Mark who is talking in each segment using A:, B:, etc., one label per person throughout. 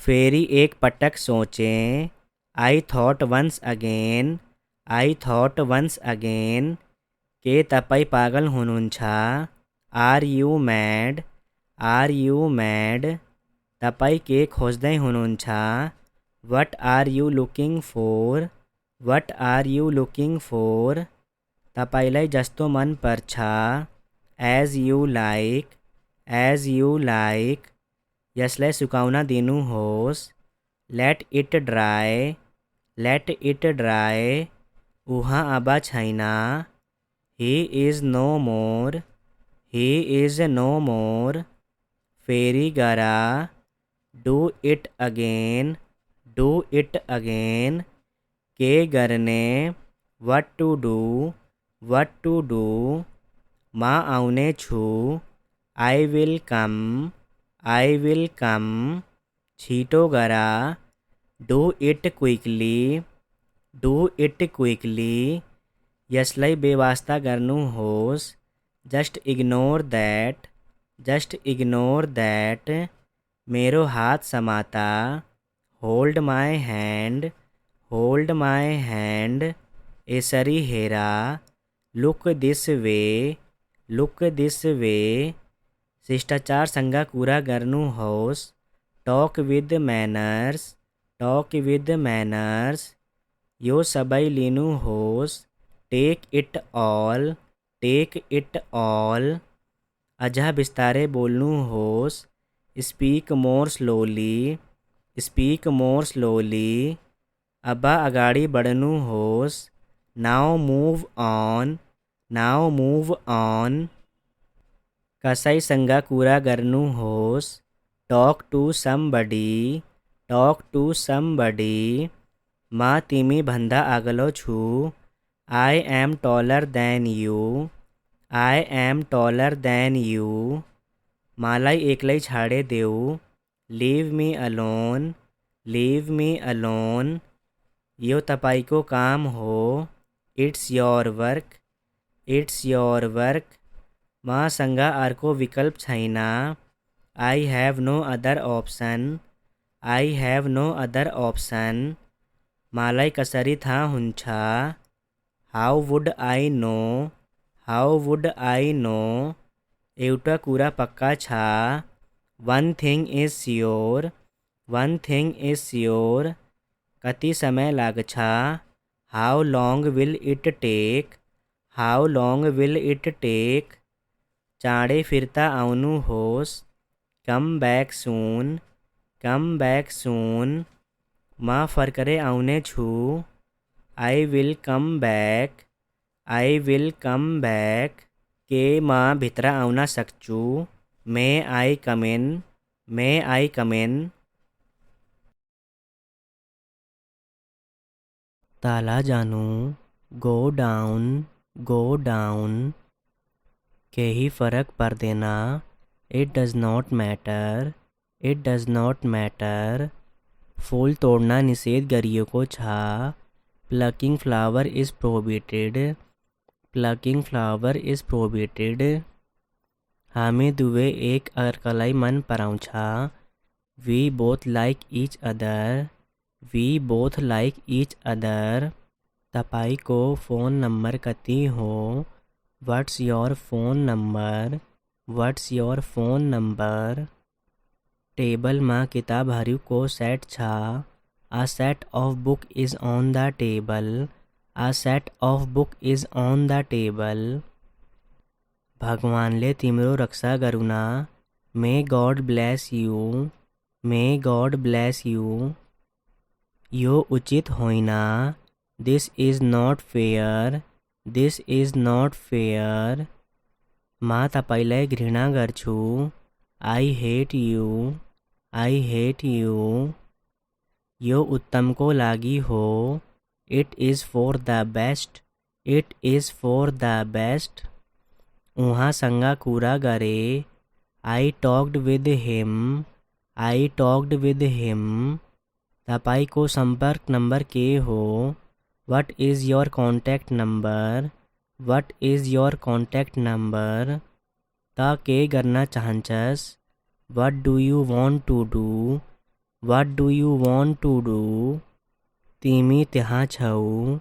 A: फेरी एक पटक सोचें। I thought once again, I thought once again. के तपाईँ पागल हुनुहुन्छ? Are you mad, are you mad? तपाईँ के खोज्दै हुनुहुन्छ? What are you looking for, what are you looking for? तपाईँलाई जस्तो मन पर्छ। As you like, as you like. यसलाई सुकाउन दिनुहोस्। Let it dry, let it dry. उहाँ अब छैन। He is no more, he is no more. फेरि गर। Do it again, do it again. के गर्ने? What to do, what to do. म आउने छु। I will come, I will come. छिटो गर। Do it quickly, do it quickly. यसलाई बेवास्ता गर्नुहोस्। Just ignore that, just ignore that. मेरो हात समाता। Hold my hand, hold my hand. यसरी हेर। Look this way, look this way. शिष्टाचारसँग कुरा गर्नुहोस्। Talk with manners, talk with manners. यो सबै लिनुहोस्। Take it all, take it all. अझ बिस्तारै बोल्नुहोस्। Speak more slowly, speak more slowly. अब अगाडि बढ्नुहोस्। Now move on, now move on. कसैसँग कुरा गर्नुहोस्। Talk to somebody, talk to somebody. म तिमी भन्दा अग्लो छु। I am taller than you, I am taller than you. मलाई एक्लै छाडिदेऊ। Leave me alone, leave me alone. यो तपाईँको काम हो। It's your work, it's your work. मसँग अर्को विकल्प छैन। I have no other option, I have no other option. मलाई कसरी थाहा हुन्छ? How would I know, how would I know. एउटा कुरा पक्का छ। One thing is sure, one thing is sure. कति समय लाग्छ? How long will it take, how long will it take. चाँडै फिर्ता आउनुहोस्। Come back soon, come back soon. म फर्करै आउने छु। I will come back, I will come back. के म भित्र आउन सक्छु? मे आई कम इन, मे आई कम इन। तल जानु, गो डाउन, गो डाउन। केही फरक पर्दैन। It does not matter, it does not matter. फूल तोड्न निषेध गरिएको छ। Plucking flower is prohibited, plucking flower is prohibited. हामी दुवै एक अर्कालाई मन पराउँछ। We both like each other, we both like each other. तपाईँको फोन नम्बर कति हो? What's your phone number, what's your phone number. टेबलमा किताबहरूको सेट छ। A set of book is on the table, a set of book is on the table। भगवानले तिम्रो रक्षा गरून्। May God bless you, may God bless you. यो उचित होइन। This is not fair, this is not fair. म तपाईँलाई घृणा गर्छु। I hate you, I hate you. यो उत्तमको लागि हो। It is for the best, it is for the best. उहाँसँग कुरा गरे। I talked with him, I talked with him. तपाईँको सम्पर्क नम्बर के हो? What is your contact number, what is your contact number. त के गर्न चाहन्छस्? What do you want to do, What do you want to do? तिमी त्यहाँ छौ।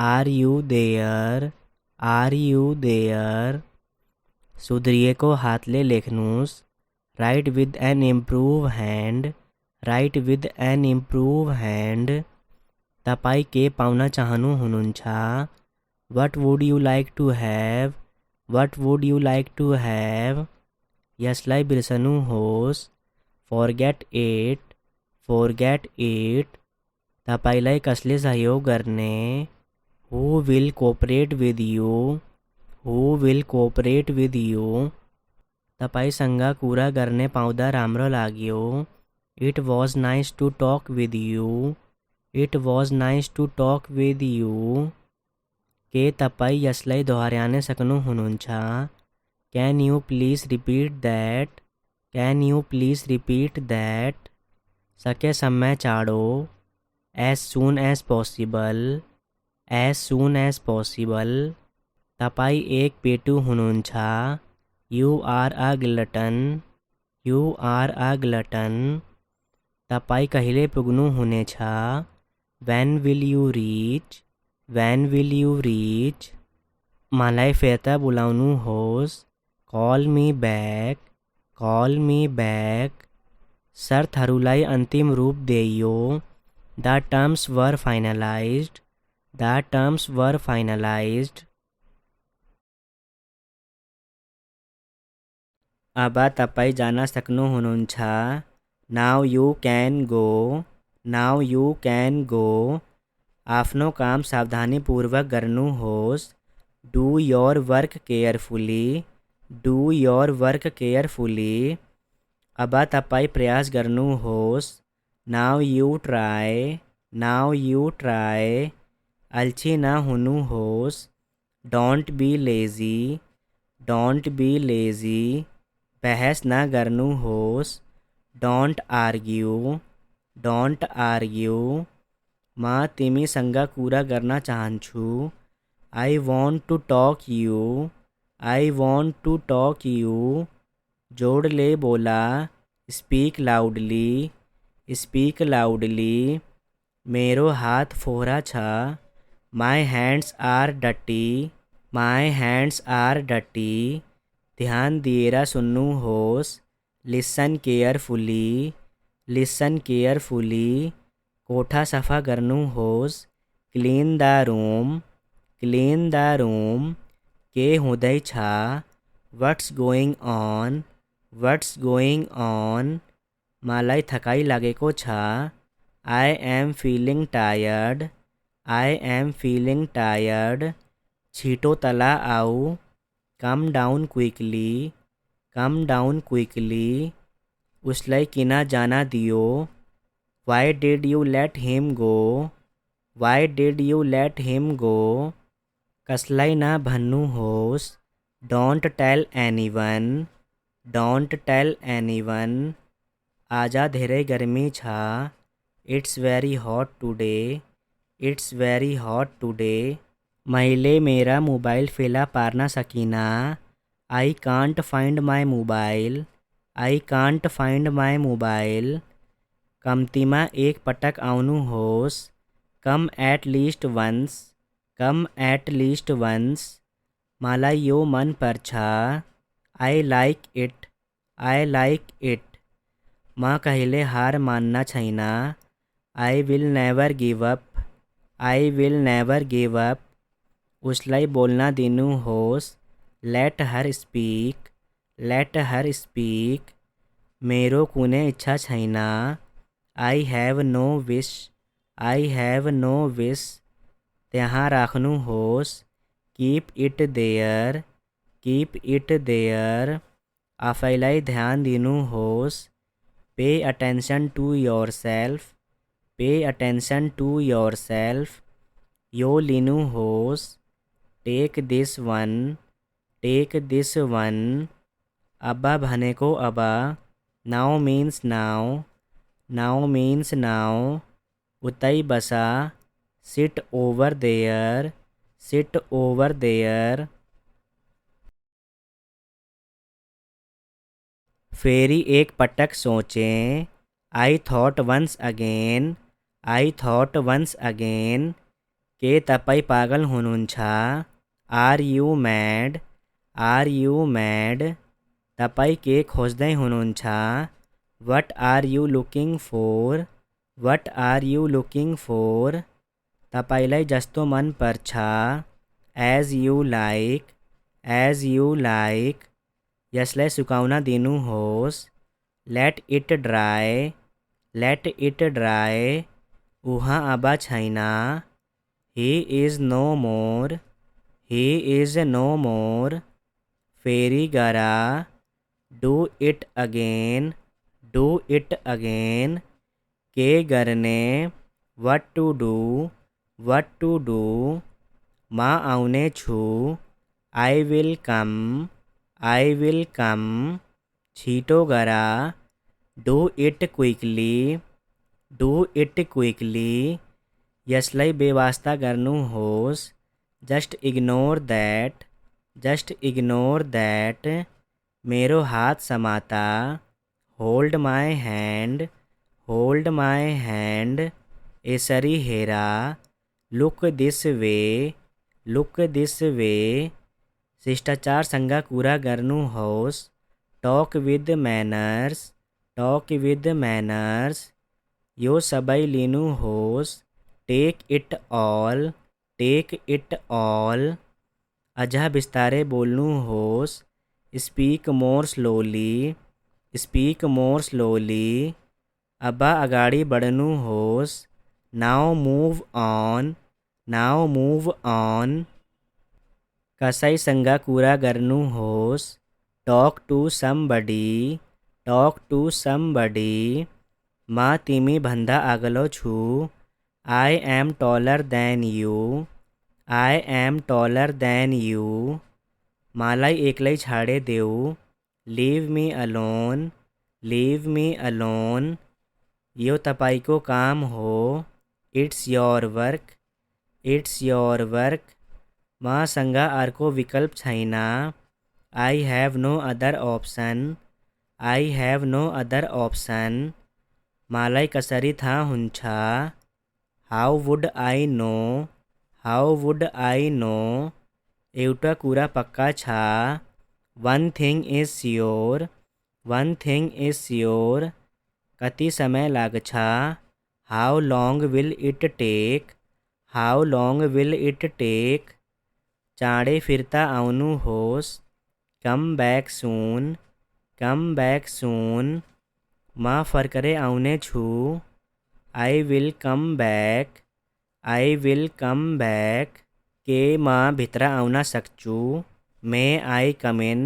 A: Are you there? Are you there? सुध्रिएको हातले लेख्नुस्। Write with an improved hand. Write with an improved hand. तपाईँ के पाउन चाहनुहुन्छ? What would you like to have? What would you like to have? यसलाई बिर्सनुहोस्। Forget it. Forget it. तपाईँलाई कसले सहयोग गर्ने? Who will cooperate with you? Who will cooperate with you? तपाईँसँग कुरा गर्ने पाउँदा राम्रो लाग्यो। It was nice to talk with you. It was nice to talk with you. के तपाईँ यसलाई दोहोर्याउन सक्नुहुन्छ? Can you please repeat that? Can you please repeat that? सकेसम्म चाँडो। As soon as possible. As soon as possible. तपाईँ एक पेटु हुनुहुन्छ। You are a glutton. You are a glutton. तपाईँ कहिले पुग्नुहुनेछ? When will you reach? When will you reach? मलाई फिर्ता बोलाउनुहोस्। Call me back. Call me back. शर्तहरूलाई अन्तिम रूप दिइयो। The terms were finalized. The terms were finalized. अब तपाईँ जान सक्नुहुन्छ। Now you can go. Now you can go. आफ्नो काम सावधानीपूर्वक गर्नुहोस्। Do your work carefully. Do your work carefully. अब तपाईँ प्रयास गर्नुहोस्। Now you try. Now you try. अल्छी न हुनुहोस्। Don't be lazy. Don't be lazy. बहस न गर्नुहोस्। Don't argue. Don't argue. म तिमीसँग कुरा गर्न चाहन्छु। I want to talk you. I want to talk you. जोडले बोला। Speak loudly. Speak loudly. मेरो हात फोहरा छ। My hands are dirty. My hands are dirty. ध्यान दिएर सुन्नुहोस्। Listen carefully. Listen carefully. कोठा सफा गर्नुहोस्। Clean the room. Clean the room. के हुँदैछ? What's going on? What's going on? मलाई थकाइ लागेको छ। I am feeling tired. I am feeling tired. छिटो तला आऊ। Come down quickly. Come down quickly. उसलाई किन जान दियो? Why did you let him go? Why did you let him go? कसलाई न भन्नुहोस्। Don't tell anyone. Don't tell anyone. आज धेरै गर्मी छ। It's very hot today. It's very hot today. मैले मेरा मोबाइल फेला पार्न सकिनँ। I can't find my mobile. I can't find my mobile. कम्तीमा एक पटक आउनुहोस्। Come at least once. Come at least once. मलाई यो मन पर्छ। I like it. I like it. म कहिले हार मान्न छैन। I will never give up. I will never give up. उसलाई बोल्न दिनुहोस्। Let her speak. Let her speak. मेरो कुनै इच्छा छैन। I have no wish. I have no wish. त्यहाँ राख्नुहोस्। Keep it there. Keep it there. आफैलाई ध्यान दिनुहोस्। Pay attention to yourself. Pay attention to yourself. यो लिनुहोस्। Take this one. Take this one. अब भनेको अब। Now means now. Now means now. उतै बसा। Sit over there. Sit over there. फेरि एक पटक सोचें। I thought once again. I thought once again. के तपाईँ पागल हुनुहुन्छ? Are you mad? Are you mad? तपाईँ के खोज्दै हुनुहुन्छ? What are you looking for? What are you looking for? तपाईँलाई जस्तो मन पर्छ. As you like. As you like. यसलाई सुकाउन दिनुहोस्. Let it dry. Let it dry. उहाँ अब छैन. He is no more. He is no more. फेरि गर. Do it again. Do it again. के गर्ने. What to do. What to do. म आउने छु. I will come. I will come. छिटो गर. Do it quickly. Do it quickly. यसलाई बेवास्ता गर्नुहोस्. Just ignore that. Just ignore that. मेरो हात समाता. Hold my hand. Hold my hand. यसरी हेर. Look this way. Look this way. शिष्टाचारसँग कुरा गर्नुहोस्. Talk with manners. Talk with manners. यो सबै लिनुहोस्. Take it all. Take it all. अझ बिस्तारै बोल्नुहोस्. Speak more slowly. Speak more slowly. अब अगाडि बढ्नुहोस्. Now move on. Now move on. कसैसँग कुरा गर्नुहोस्. Talk to somebody. Talk to somebody. म तिमी भन्दा अग्लो छु. I am taller than you. I am taller than you. मलाई एक्लै छाडे देऊ. Leave me alone. Leave me alone. यो तपाईको काम हो. It's your work. It's your work. मसँग अर्को विकल्प छैन. I have no other option. I have no other option. मलाई कसरी थाहा हुन्छ? How would I know? How would I know? एउटा कुरा पक्का छ. One thing is sure. One thing is sure. कति समय लाग्छ? How long will it take? How long will it take? चाँडै फिर्ता आउनुहोस्. Come back soon. Come back soon. म फर्करै आउने छु. I will come back. I will come back. के म भित्र आउन सक्छु? May I come in?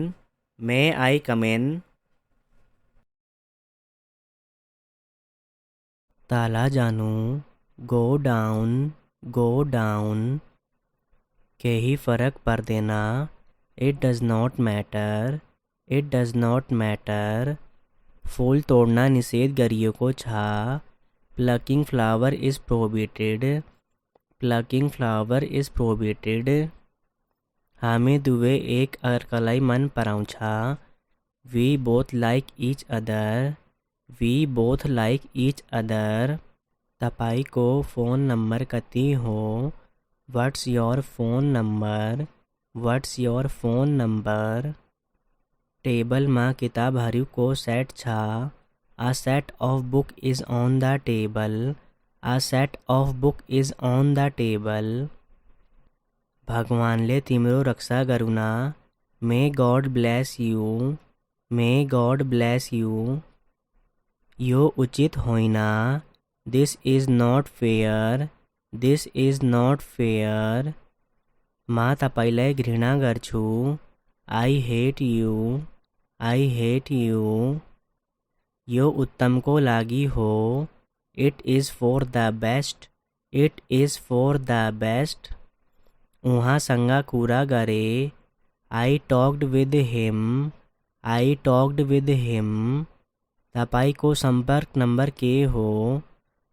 A: May I come in? तल जानु. Go down. Go down. केही फरक पर्दैन. It does not matter. It does not matter. फूल तोड्न निषेध गरिएको छ. Plucking flower is prohibited. Plucking flower is prohibited. हामी दुवै एक अर्कालाई मन पराउँछ. We both like each other. We both like each other. तपाईको फोन नम्बर कति हो? What's your phone number? What's your phone number? टेबलमा किताबहरूको सेट छ. A set of book is on the table. A set of book is on the table. भगवानले तिम्रो रक्षा गरून्. May God bless you. May God bless you. यो उचित होइन. This is not fair. This is not fair. म तपाईलाई घृणा गर्छु. I hate you. I hate you. यो उत्तमको लागि हो. It is for the best. It is for the best. उहाँसँग कुरा गरे. I talked with him. I talked with him. तपाईको सम्पर्क नम्बर के हो?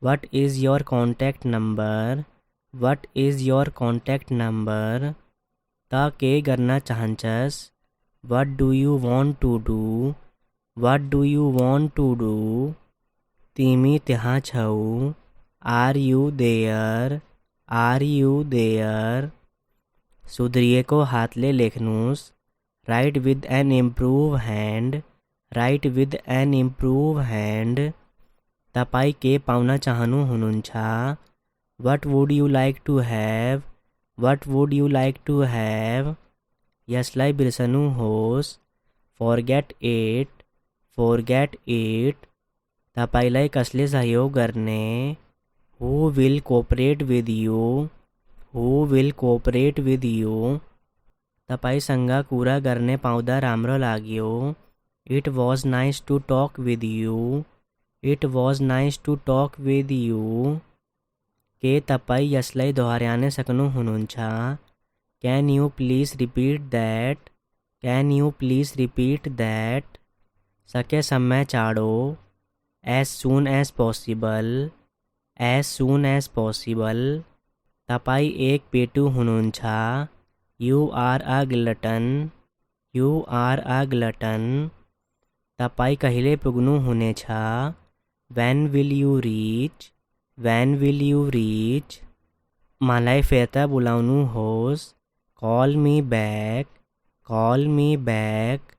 A: What is your contact number? What is your contact number? त के गर्न चाहन्छस्? What do you want to do? What do you want to do? तिमी त्यहाँ छौ, are you there, are you there. सुध्रिएको हातले लेख्नुहोस्, write with an improve hand, write with an improve hand. तपाईँ के पाउन चाहनुहुन्छ? What would you like to have, what would you like to have. यसलाई बिर्सनुहोस्, फॉरगेट इट, फॉरगेट इट। तपाईलाई कसले सहयोग गर्ने? Who will cooperate with you, who will cooperate with you. तपाईसँग कुरा गर्ने पाउँदा राम्रो लाग्यो। It was nice to talk with you, it was nice to talk with you. के तपाईँ यसलाई दोहोर्याउन सक्नुहुन्छ? Can you please repeat that, can you please repeat that. सकेसम्म चाँडो, as soon as possible, as soon as possible. तपाईँ एक पेटु हुनुहुन्छ, you are a glutton, you are a glutton. तपाईँ कहिले पुग्नुहुनेछ? When will you reach, when will you reach. मलाई फिर्ता बोलाउनुहोस्, call me back, call me back.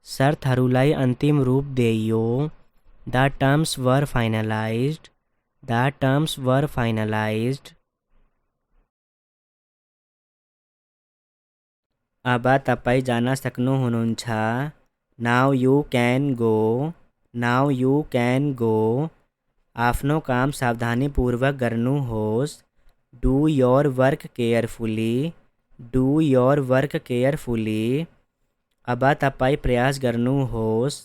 A: शर्तहरूलाई अन्तिम रूप दिइयो, the terms were finalised, the terms were finalised. अब तपाईँ जान सक्नुहुन्छ, now you can go, now you क्यान गो। आफ्नो काम सावधानीपूर्वक गर्नुहोस्, do your work carefully, do your work carefully. अब तपाईँ प्रयास गर्नुहोस्,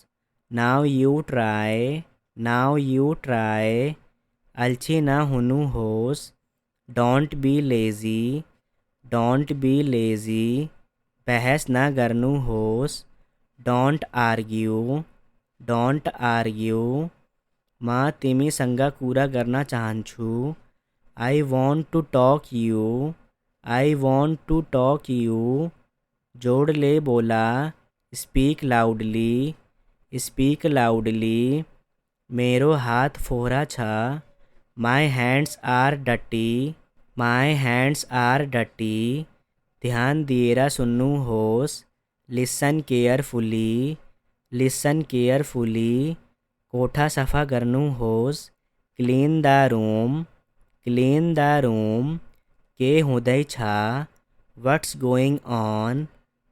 A: now you try, now you try. अल्छी नहुनुहोस्, don't be lazy, don't be lazy. बहस न गर्नुहोस्, डोन्ट आर्ग्यू, डोन्ट आर्ग्यू। म तिमीसँग कुरा गर्न चाहन्छु, I want to talk you, I want to talk you. जोडले बोला, स्पीक लाउडली, स्पीक लाउडली। मेरो हात फोहरा छ, माई hands are डटी, my hands are डटी। ध्यान दिएर सुन्नुहोस्, लिसन केयरफुली, लिसन केयरफुली। कोठा सफा गर्नुहोस्, clean the room, clean the room. के हुँदैछ? What's going on,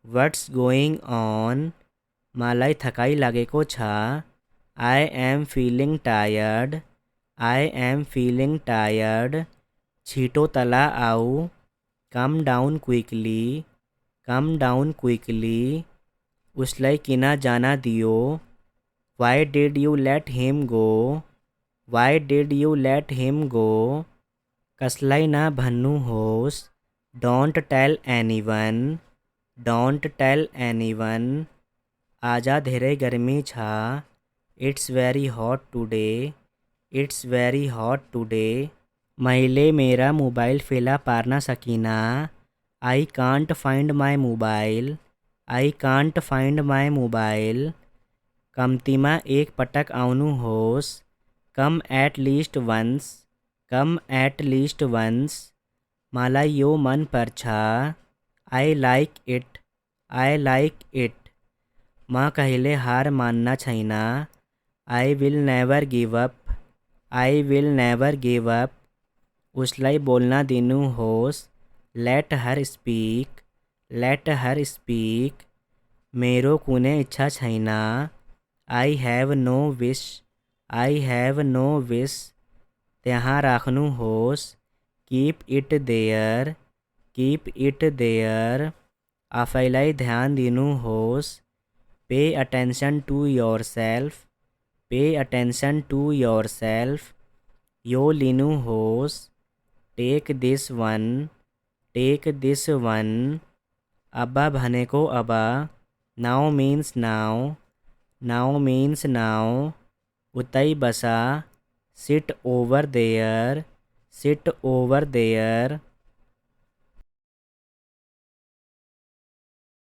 A: what's going on. मलाई थकाइ लागेको छ, I am feeling tired, I am feeling tired. छिटो तल आऊ, come down quickly, come down quickly. उसलाई किन जान दियो? Why did you let him go, why did you let him go. कसलाई नभन्नुहोस्, don't tell anyone, don't tell anyone. आज धेरै गर्मी छ, it's very hot today, it's very hot today. मैले मेरा मोबाइल फेला पार्न सकिनँ, I can't find my mobile, I can't find my mobile. कम्तीमा एक पटक आउनुहोस्, come at least once, come at least once. मलाई यो मन पर्छ, I like it, I like it. म कहिले हार मान्न छैन, I will never give up, I will never give up. उसलाई बोल्न दिनुहोस्, let her speak, let her speak. मेरो कुनै इच्छा छैन, I have no wish, I have no wish. त्यहाँ राख्नुहोस्, keep it there, keep it there. आफैलाई ध्यान दिनुहोस्, pay attention to yourself, pay attention to yourself. यो लिनुहोस्, take this one, take this one. अब भनेको अब, now means now, now means now. उतै बसा, sit over there, sit over there.